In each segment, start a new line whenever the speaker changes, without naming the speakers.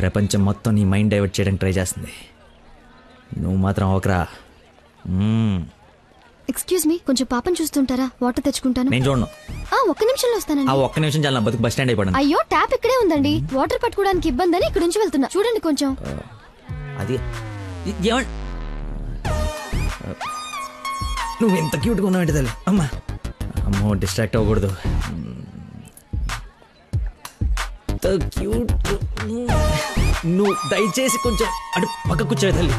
ప్రపంచం మొత్తం నీ మైండ్ డైవర్ట్ చేయడానికి ట్రై చేస్తుంది. నువ్వు మాత్రం ఒకరా.
ఎక్స్క్యూజ్ మీ, కొంచెం పాపం చూస్తుంటారా? వాటర్ తెచ్చుకుంటాను.
నేను చూడను.
ఒక్క నిమిషంలో వస్తానండి.
ఒక్క నిమిషం చాలా బతుకు బస్ స్టాండ్ అయిపోయాను.
అయ్యో, ట్యాప్ ఇక్కడే ఉందండి. వాటర్ పట్టుకోవడానికి ఇబ్బంది అని ఇక్కడ నుంచి వెళ్తున్నా. చూడండి కొంచెం.
అది నువ్వు ఎంత క్యూట్గా ఉన్నావు ఏంటి తల్లి. అమ్మో డిస్ట్రాక్ట్ అవ్వకూడదు. క్యూట్. నువ్వు దయచేసి కొంచెం అటు పక్క కూర్చోవే తల్లి.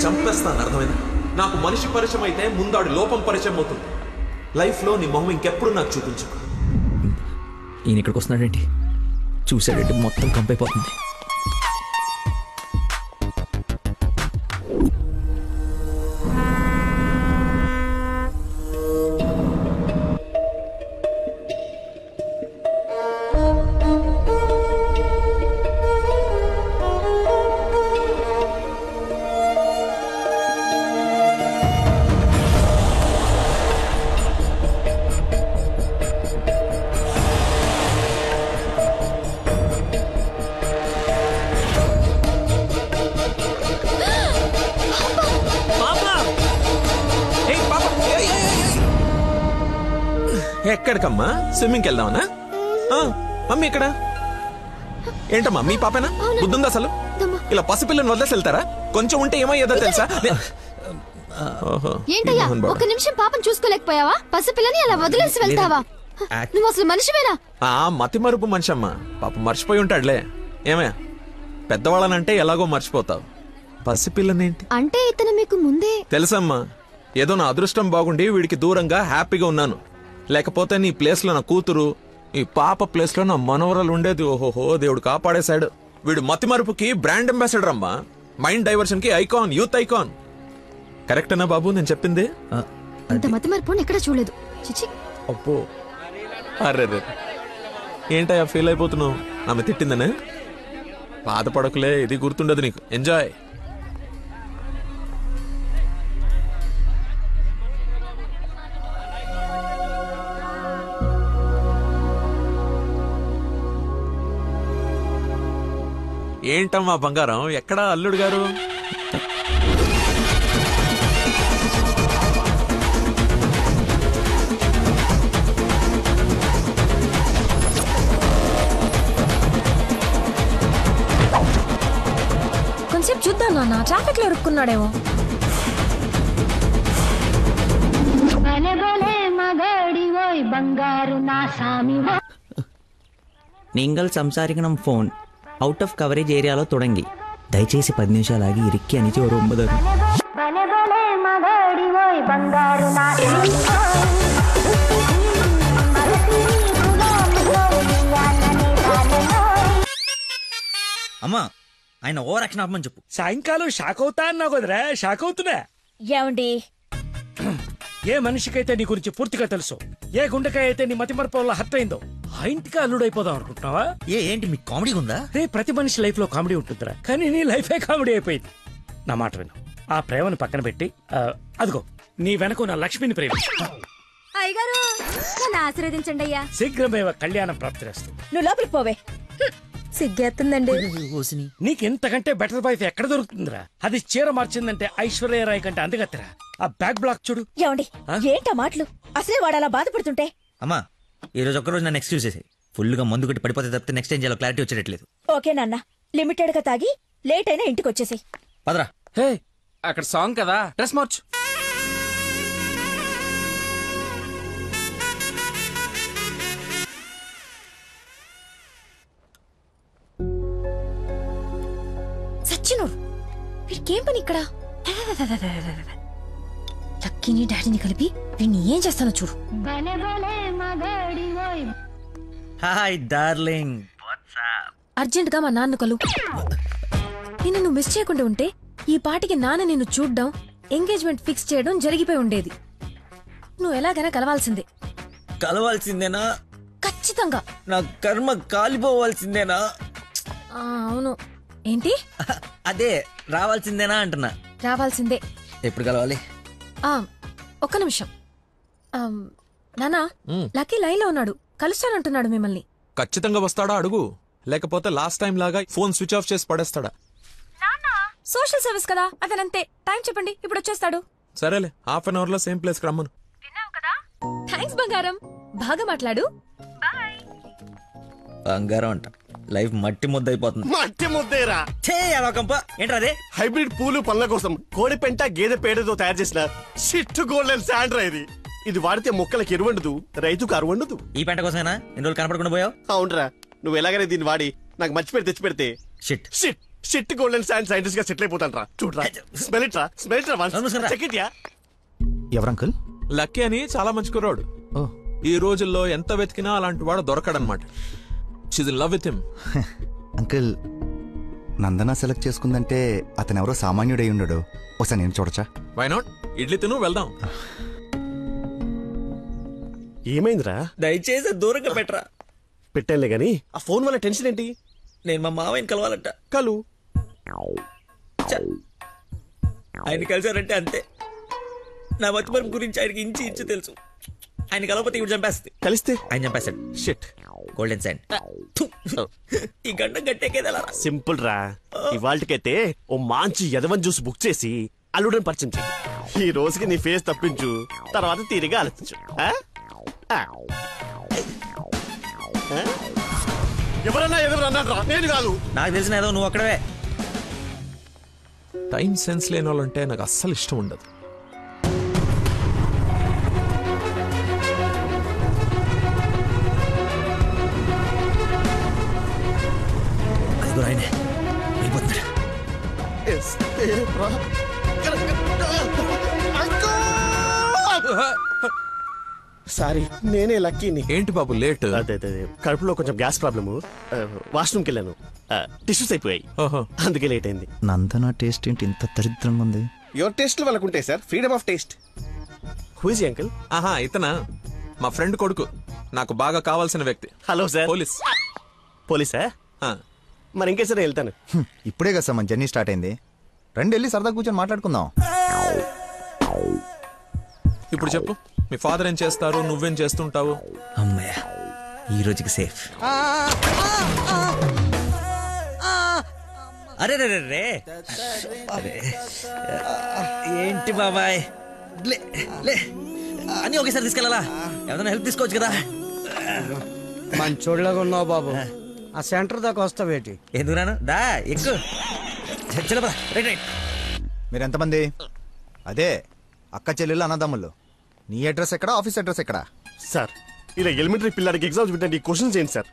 చంపేస్తాను, అర్థమైంది? నాకు మనిషి పరిచయం అయితే ముందాడు లోపం పరిచయం అవుతుంది. లైఫ్లో నీ మొహం ఇంకెప్పుడు నాకు చూపించు.
ఈయన ఇక్కడికి వస్తున్నాడేంటి? చూసాడంటే మొత్తం కంపైపోతుంది.
ఎక్కడికమ్మా? స్విమ్మింగ్కి వెళ్దామనా? మమ్మీ ఇక్కడ ఏంటమ్మా? మీ పాపేనా? బుద్ధుందా అసలు? ఇలా పసిపిల్లని వదిలేసి వెళ్తారా? కొంచెం ఉంటే ఏమయ్యేదో తెలుసా?
ఏంటయ్యా, ఒక నిమిషం పాపం చూసుకోలేకపోయావా? పసిపిల్లని అలా వదిలేసి వెళ్తావా? నువ్వు అసలు మనిషివేనా?
మతి మరుపు మనిషి అమ్మా. పాప మర్చిపోయి ఉంటాడులే. ఏమయ్యా, పెద్దవాళ్ళనంటే ఎలాగో మర్చిపోతావు. పసిపిల్లనేంటి
అంటే ఇతను మీకు ముందే
తెలుసమ్మా. ఏదో నా అదృష్టం బాగుండి వీడికి దూరంగా హ్యాపీగా ఉన్నాను. లేకపోతే నీ ప్లేస్ లో నా కూతురు, ఈ పాప ప్లేస్ లో నా మనవరాలు ఉండేది. ఓహోహో, దేవుడు కాపాడేశాడు. వీడు మతి మరుపుకి బ్రాండ్ అంబాసిడర్ అమ్మా. మైండ్ డైవర్షన్ కి ఐకాన్, యూత్ ఐకాన్. కరెక్టేనా బాబు నేను చెప్పింది?
అంత మతి మరుపు ఎక్కడ చూడలేదు. చిచి.
అబ్బో, అరే ఏంటయ్యా ఫీల్ అయిపోతున్నావు? ఆమె తిట్టిందనే? బాధపడకులే, ఇది గుర్తుండదు నీకు. ఎంజాయ్. ఏంటమ్మా బంగారం, ఎక్కడా అల్లుడు గారు?
కొంచెం చూద్దాం నాన్న, ట్రాఫిక్ లో ఇరుక్కున్నాడేమో.
நீங்கள் സംസാരിക്കണം ഫോൺ ഔട്ട് ഓഫ് കവറേജ് ഏരിയలో തുടങ്ങി. దయచేసి 10 నిమిషాలు ఆగి ఇరిక్కి అనిచి ఓ 9. అమ్మా, ఆయన ఓవర్ యాక్షన్ ఆపమని చెప్పు.
సాయంకాలం షాక్ అవుతా అన్నావు కదరా, షాక్ అవుతున్నా.
ఏమండి,
ఏ మనిషికైతే నీ గురించి పూర్తిగా తెలుసు, ఏ గుండెకాయ అయితే నీ మతి మరపు వల్ల హర్ట్ అయిందో, ఆ ఇంటికి అల్లుడైపోదాం అనుకుంటున్నావా?
ఏంటి మీకు కామెడీ ఉందా?
రే, ప్రతి మనిషి లైఫ్ లో కామెడీ ఉంటుందిరా, కానీ నీ లైఫే కామెడీ అయిపోయింది. నా మాట విను, ఆ ప్రేమను పక్కన పెట్టి అదిగో నీ వెనక నా లక్ష్మిని ప్రేమ.
అయ్యగారు నన్ను ఆశీర్వదించండి అయ్యా.
శీఘ్రమేవ కళ్యాణం ప్రాప్తిరేస్తూ.
నువ్వు లోపలికి పోవే. సిగ్గేస్తుందండి.
నీకెంతకంటే బెటర్ వైఫ్ ఎక్కడ దొరుకుతుందిరా? అది చీర మార్చిందంటే ఐశ్వర్యరాయ్ కంటే అందుగత్తరా. ఆ బ్యాక్ బ్లాక్ చూడు.
ఏమండి, ఏంటా మాటలు? అసలే వాడు అలా బాధపడుతుంటే.
అమ్మా, ఈ రోజు ఒక్కరోజు నన్ను ఎక్స్క్యూజ్ చేసేయి. ఫుల్ గా మందు కొట్టి పడిపోతే తప్పితే నెక్స్ట్ ఏం చేయాలో క్లారిటీ వచ్చేటట్లేదు.
ఓకే నాన్న, లిమిటెడ్ గా తాగి లేట్ అయినా ఇంటికి వచ్చేసాయి.
పదరా.
హే, అక్కడ సాంగ్ కదా, డ్రెస్ మార్చు.
సచ్చినోడు, వీడికేం పని ఇక్కడ? లక్కీని డాడీని కలిపి వీడిని ఏం చేస్తానో చూడు.
Hi darling.
అర్జెంట్ గా మా నాన్న కలు. నిన్ను నువ్వు మిస్ చేయకుండా ఉంటే ఈ పాటికి నాన్న నిన్ను చూడ్డం, ఎంగేజ్మెంట్ ఫిక్స్ చేయడం జరిగిపోయి ఉండేది. నువ్వు ఎలాగైనా కలవాల్సిందే.
కలవాల్సిందేనా?
ఖచ్చితంగా.
నా కర్మ కాలిపోవాల్సిందేనా?
అవును. ఏంటి?
అదే రావాల్సిందేనా అంటున్నా.
రావాల్సిందే.
ఎప్పుడు కలవాలి?
ఒక్క నిమిషం. నానా లక్కీ లైన్ లో ఉన్నాడు, కలుస్తానంటున్నాడు మిమ్మల్ని.
ఖచ్చితంగా వస్తాడా అడుగు, లేకపోతే లాస్ట్ టైం లాగా ఫోన్ స్విచ్ ఆఫ్ చేసి పడేస్తాడా?
సోషల్ సర్వీస్ కదా, అతనంతే. టైం చెప్పండి, ఇప్పుడు వచ్చేస్తాడు.
సరేలే, హాఫ్ అన్ అవర్ లో సేమ్ ప్లేస్ రమ్మను.
థ్యాంక్స్ బంగారం, బాగా మాట్లాడు.
బంగారం అంట, లైఫ్ మట్టి ముద్ద అయిపోతుంది.
మట్టి ముద్దేరా
ఏంట్రా అదే?
హైబ్రిడ్ పూలు పళ్ళ కోసం కోడి పెంట గేదె పేడతో తయారు చేసిన షిట్ గోల్డెన్ శాండ్రా ఇది వాడితే మొక్కలకి ఎరువండదు, రైతుకు అరువండదు.
ఈ పెంట కోసమేనా ఇన్ని రోజులు కనపడకుండా పోయావు?
అవునరా, నువ్వు ఎలాగైనా దీన్ని వాడి నాకు మంచి పేరు తెచ్చి పెడితే
shit
shit shit golden sand scientist గా సెటిల్ అయిపోతాను రా. చూడరా, స్మెల్ ఇట్ రా, స్మెల్ ఇట్ రా, చెక్ ఇట్ యా.
ఎవరంకుల్?
లక్కీ అని చాలా మంచి కుర్రాడు. ఈ రోజుల్లో ఎంత వెతికినా అలాంటి వాడు దొరకడనమాట. She's in love with him.
Uncle, Nandana select చేసుకుందంటే అతను ఎవరో సామాన్యుడై ఉండడు. ఒకసారి నేను చూడచ్చా?
Why not? ఇడ్లీ తిను, వెళ్దాం.
ఏమైందిరా?
దయచేసి దూరంగా పెట్టరా.
పెట్టానులే గాని ఆ ఫోన్ వల్ల టెన్షన్ ఏంటి?
నేను మా మావయ్యని కలవాలంట.
కలు
ఆయన కలిసారంటే అంతే. నా మతిమరుపు గురించి ఆయనకి ఇంచి ఇంచు తెలుసు. ఆయన కలవకపోతే ఇవి చంపేస్తుంది.
కలిస్తే
ఆయన చంపేస్తాడు.
షిట్.
Golden sand. ఈ గంట గట్టేకేదలా
సింపుల్ రా. ఇవాళకైతే ఓ మంచి యదవన్ జ్యూస్ బుక్ చేసి అల్లుడని పరిచయం చెయ్యి. ఈ రోజుకి నీ ఫేస్ తప్పించు, తర్వాత తీరిగా ఆలోచించు. ఎవరన్నా ఎదురన్నారా? నేను కాదు.
నాకు తెలిసిన ఏదో నువ్వు అక్కడవే.
టైం సెన్స్ లేని వాళ్ళంటే నాకు అస్సలు ఇష్టం ఉండదు.
ఆయనే అయిపోతున్నాడు.
సారీ, నేనే లక్కీని.
ఏంటి బాబు లేట్?
అదే కడుపులో కొంచెం గ్యాస్ ప్రాబ్లము, వాష్రూమ్కి వెళ్ళాను, టిష్యూస్ అయిపోయాయి, అందుకే లేట్ అయింది.
నందన టేస్ట్ ఏంటి ఇంత దరిద్రంగా ఉంది?
యువర్ టేస్ట్ వాళ్ళకు ఉంటాయి sir, freedom of taste. Who is uncle?
ఆహా, ఇతనా మా ఫ్రెండ్ కొడుకు, నాకు బాగా కావాల్సిన వ్యక్తి.
Hello sir.
పోలీస్.
పోలీసా? మరి ఇంకే సరే వెళ్తాను.
ఇప్పుడే కదా సార్ మన జర్నీ స్టార్ట్ అయింది. రండి వెళ్ళి సరదా కూర్చొని మాట్లాడుకుందాం.
ఇప్పుడు చెప్పు, మీ ఫాదర్ ఏం చేస్తారు, నువ్వేం చేస్తుంటావు?
అమ్మయ్య, ఈ రోజుకి సేఫ్. అరే రే రే రే, ఏంటి బాబాయ్, లే లే అని ఒకేసారి తీసుకెళ్ళాలా? ఏదైనా హెల్ప్ తీసుకోవచ్చు కదా.
మంచోళ్ళగా ఉన్నావు బాబు. ఆ సెంటర్ దాకా వస్తావేటి?
ఎందుకు రాను, దా ఎక్కు. Right right.
మీరు ఎంతమంది? అదే అక్క చెల్లెళ్ళు అన్నదమ్ముళ్ళు. నీ అడ్రస్ ఎక్కడ, ఆఫీస్ అడ్రస్ ఎక్కడ?
సార్, ఇలా ఎలిమెంటరీ పిల్లలకి ఎగ్జామ్స్ పెట్టండి, క్వశ్చన్స్ ఏంటి సార్?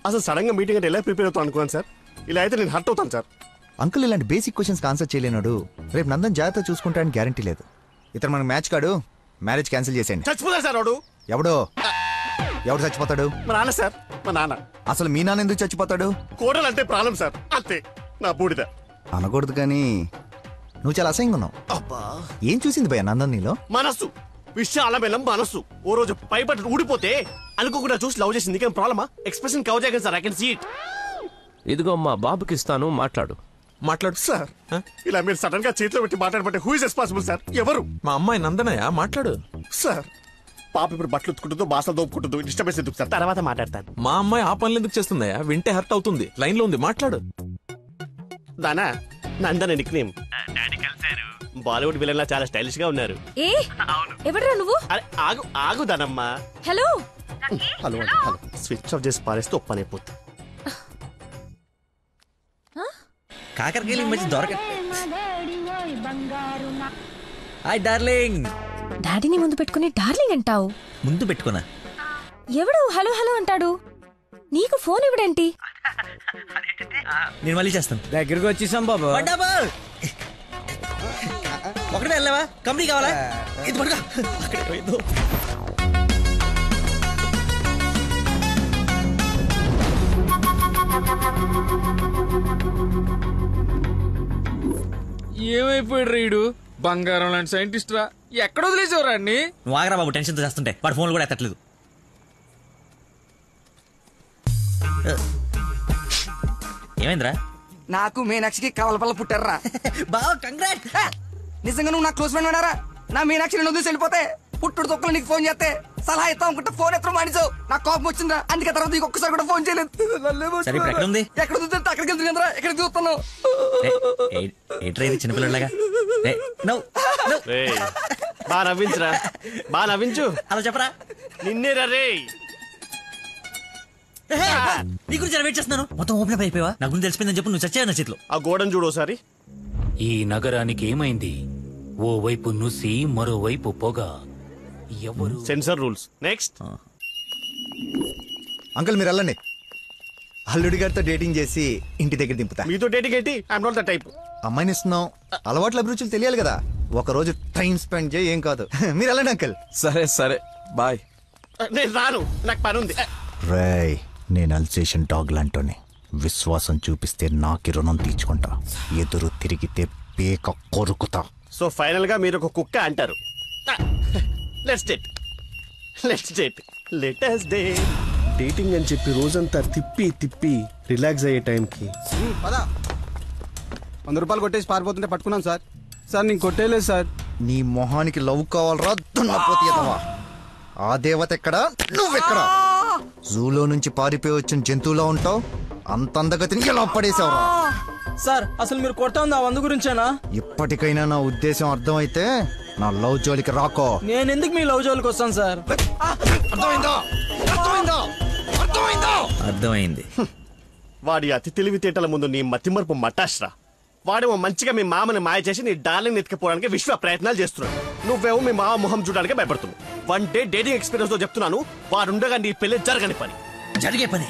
అసలు సడన్ గా మీటింగ్ అంటే ఎలా ప్రిపేర్ అవుతాను అనుకున్నాను సార్. ఇలా అయితే నేను హర్ట్ అవుతాను సార్.
అంకుల్ ఇలాంటి బేసిక్ క్వశ్చన్స్ ఆన్సర్ చేయలేనాడు. రేపు నందన్ జాగ్రత్త చూసుకుంటానికి గ్యారంటీ లేదు. ఇతను మనకు మ్యాచ్ కాడు, మ్యారేజ్ క్యాన్సిల్ చేసేయండి.
చచ్చిపోతారు సార్ వాడు.
ఎవడు చచ్చిపోతాడు?
మా నాన్న సార్, మా నాన్న.
అసలు మీ నాన్న ఎందుకు చచ్చిపోతాడు?
కోడలు అంటే ప్రాణం సార్, అంతే. నా బూడిద
అనకూడదు కానీ నువ్వు చాలా అసహ్యంగా ఉన్నావు.
అబ్బా,
ఏం చూసింది భయ్య నందన్ నీలో?
మనస్సు, విషయాల బెల్లం మనస్సు. ఓ రోజు పై బట్టలు ఊడిపోతే అనుకోకుండా చూసి లవ్ చేసింది. కానీ ప్రాబ్లమా? ఎక్స్ప్రెషన్ కవర్ చేయగలను sir, I can see it.
ఇదిగో మా బాబుకి ఇస్తాను, మాట్లాడు.
మాట్లాడు
సార్. ఇలా మీరు సడన్ గా చేతిలో పెట్టి మాట్లాడబట్టే హూ ఇస్ రెస్పాన్సిబుల్ సార్? ఎవరు?
మా అమ్మాయి నందనయ్య, మాట్లాడు.
సార్, పాప ఇప్పుడు బట్టలు ఉత్తుకుంటుందో, బాసలు దోపుకుంటుందో, డిస్టర్బెన్స్ ఎందుకు సార్? తర్వాత మాట్లాడతాను.
మా అమ్మాయి ఆ పనులు ఎందుకు చేస్తుందయ్యా? వింటే హర్ట్ అవుతుంది. లైన్ లో ఉంది, మాట్లాడు.
దానా నందన నిక్ నేమ్. బాలీవుడ్ విలన్ లా చాలా స్టైలిష్ గా ఉన్నారు.
ఏ ఎవడరా నువ్వు?
అరే ఆగు ఆగు దానమ్మా.
Hello
hello hello. Switch off చేసి పారేస్తే ఒప్పనైపోతుంది.
కాకరకాయలు మంచి దొరక. Hi darling.
డాడీని ముందు పెట్టుకుని డార్లింగ్ అంటావు?
ముందు పెట్టుకున్నా.
ఎవడు హలో హలో అంటాడు? నీకు ఫోన్ ఇవ్వడేంటి?
నేను మళ్ళీ చేస్తాను.
దగ్గరికి వచ్చేసాం బాబు.
ఒకటే వెళ్ళావా? కంపెనీ కావాలా? ఇది పడుకో. అక్కడే పోయిందో.
ఏమైపోయాడు రీడు? బంగారం లాంటి సైంటిస్ట్ రా. ఎక్కడ వదిలేసేవరా అన్ని?
నువ్వు ఆగరా బాబు, టెన్షన్తో చేస్తుంటే. వాడు ఫోన్లు కూడా ఎత్తట్లేదు. ఏమైందిరా?
నాకు మీనాక్షికి కవలపల్ల పుట్టారా
బావ కంగ్రాట్.
నిజంగా నువ్వు నా క్లోజ్ ఫ్రెండ్ ఉన్నారా? నా మీనాక్షి నేను వదిలేసి వెళ్ళిపోతే పుట్టుడు తొక్కలు నీకు ఫోన్ చేస్తే సలహా ఇస్తా అనుకుంటే ఫోన్ ఎత్తడం మానేసావు. నాకు కోపం వచ్చిందా, అందుకే తర్వాత నీకు ఒక్కసారి కూడా ఫోన్ చేయలేదు.
సరే ఇప్పుడు ఎక్కడ ఉంది?
ఎక్కడ చూస్తే అక్కడికి వెళ్తుంది, ఎక్కడ చూస్తున్నావు?
ఏంట్రా ఇది చిన్నపిల్లలాగా?
బాగా నవ్వించురా, బాగా నవ్వించు.
అలా చెప్పరా.
నిన్నే రే.
నీ గురించి వెయిట్ చేస్తున్నాను. మొత్తం ఓపెన్ అప్ అయిపోయావా? నా గురించి తెలిసిపోయిందని చెప్పు. నువ్వు చచ్చావు నా చేతిలో.
ఆ గోడను చూడు ఒకసారి.
ఈ నగరానికి ఏమైంది? ఓ వైపు నుసి, మరోవైపు పొగ. ఎవరు?
Sensor rules. నెక్స్ట్.
అంకుల్ మీరు వెళ్ళండి. అల్లుడి గారితో డేటింగ్ చేసి ఇంటి దగ్గర దింపుతా.
మీతో డేటింగ్ ఏంటి? I'm not the type.
అమ్మాయిని ఇస్తున్నాం, అలవాట్ల అభిరుచులు తెలియాలి కదా. ఒక రోజు టైం స్పెండ్ చేయి, ఏం కాదు. మీరు వెళ్ళండి అంకుల్.
సరే సరే బాయ్.
నేను రాను, నాకు పని ఉంది.
రేయ్, నేను అల్సేషన్ డాగ్ లాంటోని. విశ్వాసం చూపిస్తే నాకి రుణం తీర్చుకుంటా, ఎదురు తిరిగితే పేక కొరుకుతా.
సో ఫైనల్ గా మీరు ఒక కుక్క అంటారు. Let's date, let's date, let us date. Dating అని చెప్పి రోజంతా తిప్పి తిప్పి రిలాక్స్ అయ్యే టైంకి
100 రూపాయలు కొట్టేసి పారిపోతుంటే పట్టుకున్నాం సార్. సార్ నేను కొట్టేయలేదు సార్.
నీ మొహానికి లవ్ కావాలరా దున్నపోతీయతవా? ఆ దేవత ఎక్కడా, నువ్వెక్కడా? జూలో నుంచి పారిపోయి వచ్చిన జంతువులా ఉంటావు. అంత అందగతిని ఎలా పడేసావురా?
సార్ అసలు మీరు కొడతా ఉంది ఆ 100 గురించేనా?
ఇప్పటికైనా నా ఉద్దేశం అర్థమైతే నా లవ్ జోలికి రాకో.
నేను ఎందుకు మీ లవ్ జోలికి వస్తాను సార్?
అర్థమైందా? అర్థమైందా? అర్థమైందా?
అర్థమైంది.
వాడి అతి తెలివితేటల ముందు నీ మతిమరుపు మటాష్రా. వాడేమో మంచిగా మీ మామని మాయ చేసి నీ డార్లింగ్ ఎత్తుకుపోవడానికి విశ్వ ప్రయత్నాలు చేస్తున్నాడు. నువ్వేమో మీ మామ మొహం చూడడానికి భయపడుతున్నావు. 1 డే డేటింగ్ ఎక్స్పీరియన్స్ తో చెప్తున్నాను, వాడుండగా నీ పెళ్లి జరగని పని.
జరిగే పని.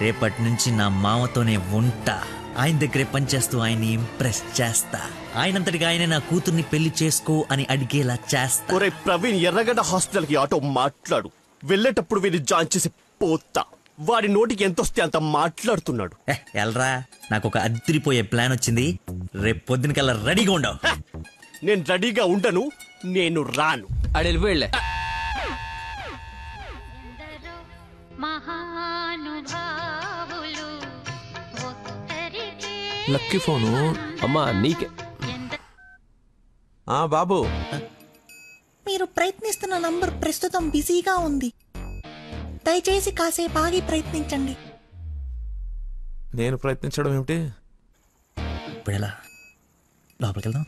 రేపటి నుంచి నా మామతోనే ఉంటా. ఆయన దగ్గరే పనిచేస్తూ ఆయన్ని ఇంప్రెస్ చేస్తా. ఆయనంతటిగా ఆయన నా కూతుర్ని పెళ్లి చేసుకో అని అడిగేలా చేస్తా.
ఒరే ప్రవీణ్, ఎర్రగడ్డ హాస్పిటల్ కి ఆటో మాట్లాడు. వెళ్ళేటప్పుడు వీడిని జాయిన్ చేసి పోతా. వాడి నోటికి ఎంత వస్తే అంత మాట్లాడుతున్నాడు.
ఎల్రా, నాకు ఒక అదిరిపోయే ప్లాన్ వచ్చింది. రేపు పొద్దునకల్లా రెడీగా ఉండవు.
నేను రెడీగా ఉండను, నేను రాను.
ఆడు వెళ్ళిపోయిలే.
Lucky phone.
అమ్మా నీకే.
బాబు,
మీరు ప్రయత్నిస్తున్న నంబర్ ప్రస్తుతం బిజీగా ఉంది, దయచేసి కాసేపు ఆగి ప్రయత్నించండి.
నేను ప్రయత్నించడం ఏమిటి?
ఇప్పుడు ఎలా? లోపలికి వెళ్దాం.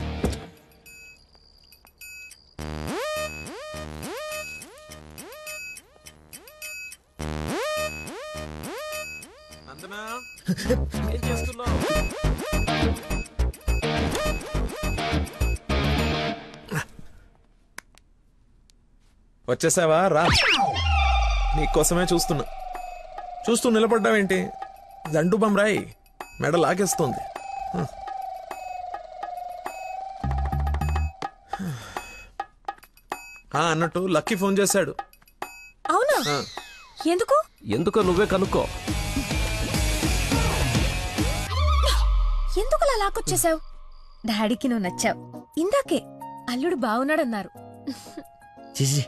ఏం చేస్తున్నావు? వచ్చేసావా? రా, నీకోసమే చూస్తున్నా. చూస్తూ నిలబడ్డావేంటి? దండు బమ్రాయి మెడ లాగేస్తుంది. అన్నట్టు లక్కీ ఫోన్ చేశాడు.
అవునా? ఎందుకు?
ఎందుకో నువ్వే కనుక్కో.
ఎందుకు అలా లాక్కొచ్చేసావు? డాడీకి నువ్వు నచ్చావు. ఇందాకే అల్లుడు బాగున్నాడన్నారు.
చేసి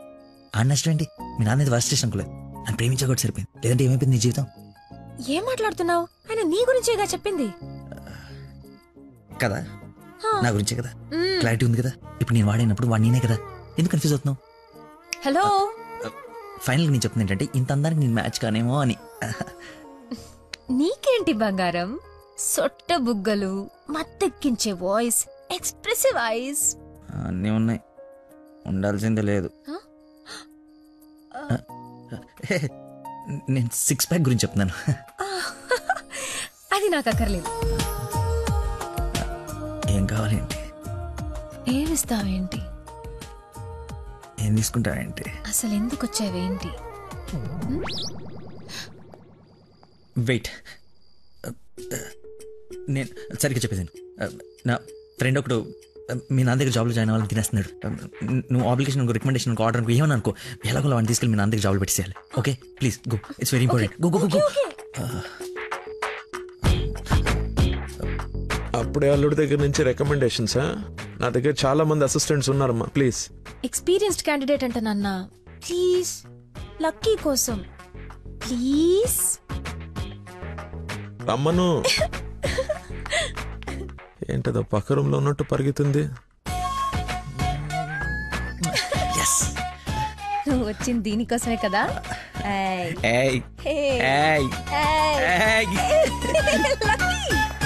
ఆ నష్టం ఏంటి? మీ నాన్న వర్స్ట్ స్టేషన్ అనుకోలేదు. నన్ను ప్రేమించకూడదు సరిపోయింది. లేదంటే ఏమైపోయింది నీ జీవితం?
ఏం మాట్లాడుతున్నావు? ఆయన నీ గురించేగా చెప్పింది
కదా. నా గురించే కదా. క్లారిటీ ఉంది కదా. ఇప్పుడు నేను వాడినప్పుడు వాడు నేనే కదా. ఎందుకు కన్ఫ్యూజ్ అవుతున్నావు?
హలో,
ఫైనల్ నేను చెప్తుంది ఏంటంటే, ఇంత అందానికి నేను మ్యాచ్ కానేమో అని.
నీకేంటి బంగారం? సొట్ట బుగ్గలు, మత్తెక్కించే వాయిస్, ఎక్స్ప్రెసివ్ ఐస్
అన్నీ ఉన్నాయి. ఉండాల్సిందే లేదు. నేను 6 ప్యాక్ గురించి చెప్తున్నాను.
అది నాకు అక్కర్లేదు.
ఏం కావాలేంటి?
ఏమిస్తావేంటి?
ఏం తీసుకుంటావేంటి?
అసలు ఎందుకు వచ్చావేంటి?
వెయిట్, నేను సరిగ్గా చెప్పేసాను. నా ఫ్రెండ్ ఒకడు మీ నాన్న దగ్గర జాబ్లో జాయిన్ అవ్వాలని తినేస్తున్నాడు. నువ్వు అప్లికేషన్ రికమెండేషన్ ఆర్డర్ ఏమని అనుకో, ఎలాగో వాడిని తీసుకెళ్ళి మీ నాన్న దగ్గర జాబ్లో పెట్టేసేయాలి. Okay please go, it's very important. Go go go.
అప్పుడే అల్లుడి దగ్గర నుంచి రికమెండేషన్సా? నా దగ్గర చాలా మంది అసిస్టెంట్స్ ఉన్నారమ్మా, ప్లీజ్.
ఎక్స్పీరియన్స్డ్ క్యాండిడేట్ అంట నాన్న. ప్లీజ్, లక్కీ కోసం ప్లీజ్
రమ్మను. ఏంటదో పక్క రూమ్ లో ఉన్నట్టు పరిగెత్తుంది.
ఎస్
నువ్వు వచ్చింది దీనికోసమే కదా ఏయ్.
ఏయ్
ఏయ్.
ఏయ్
ఏయ్.
ఏయ్